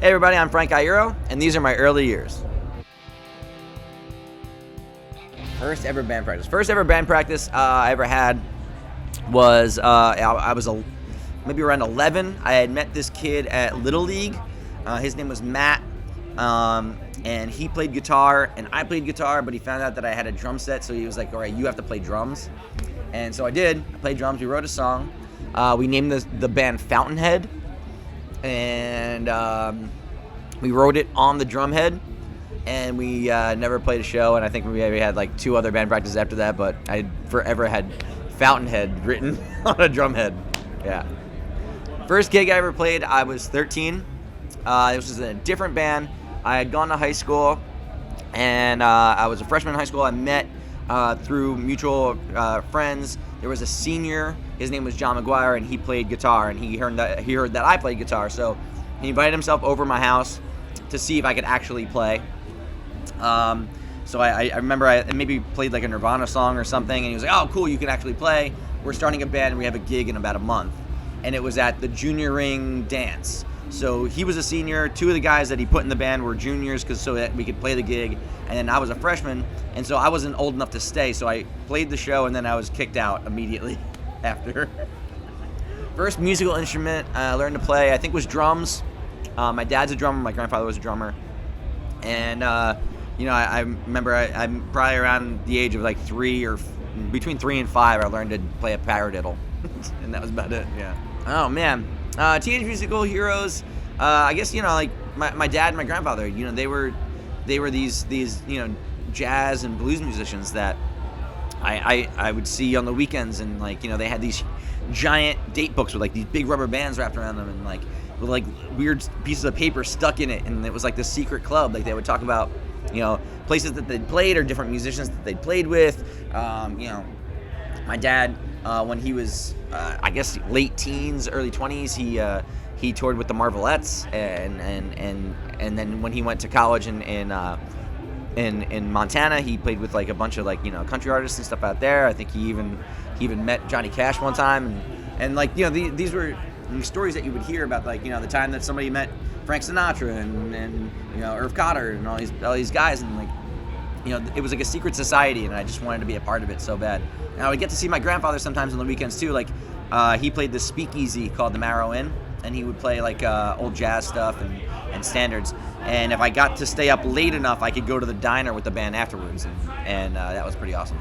Hey everybody, I'm Iero, and these are my early years. First ever band practice I ever had was I was maybe around 11. I had met this kid at Little League. His name was Matt, and he played guitar, and I played guitar, but he found out that I had a drum set, so he was like, all right, you have to play drums. And so I did. I played drums. We wrote a song. We named the band Fountainhead, and we wrote it on the drum head, and we never played a show, and I think we maybe had like 2 other band practices after that, but I forever had Fountainhead written on a drum head. Yeah. First gig I ever played, I was 13. This was in a different band. I had gone to high school, and I was a freshman in high school. I met through mutual friends. There was a senior. His name was John McGuire, and he played guitar, and he heard that I played guitar, so he invited himself over my house to see if I could actually play. So I remember I maybe played like a Nirvana song or something, and he was like, oh, cool, you can actually play. We're starting a band, and we have a gig in about a month. And it was at the junior ring dance. So he was a senior. 2 of the guys that he put in the band were juniors so that we could play the gig. And then I was a freshman, and so I wasn't old enough to stay. So I played the show, and then I was kicked out immediately after. First musical instrument I learned to play, I think, was drums. My dad's a drummer. My grandfather was a drummer. And, I remember I'm probably around the age of like 3 or between 3 and 5, I learned to play a paradiddle. And that was about it, yeah. Oh, man. Teenage musical heroes, I guess, like my dad and my grandfather, they were these jazz and blues musicians that I would see on the weekends, and they had these giant date books with like these big rubber bands wrapped around them, and with like weird pieces of paper stuck in it, and it was like the secret club. Like they would talk about places that they'd played or different musicians that they'd played with. My dad, when he was I guess late teens, early 20s, he toured with the Marvelettes, and then when he went to college in Montana, he played with like a bunch of country artists and stuff out there. I think he even met Johnny Cash one time, and these were stories that you would hear about, the time that somebody met Frank Sinatra and Irv Cotter and all these guys, and it was like a secret society, and I just wanted to be a part of it so bad. And I would get to see my grandfather sometimes on the weekends too. He played this speakeasy called the Marrow Inn, and he would play old jazz stuff and standards. And if I got to stay up late enough, I could go to the diner with the band afterwards, and that was pretty awesome.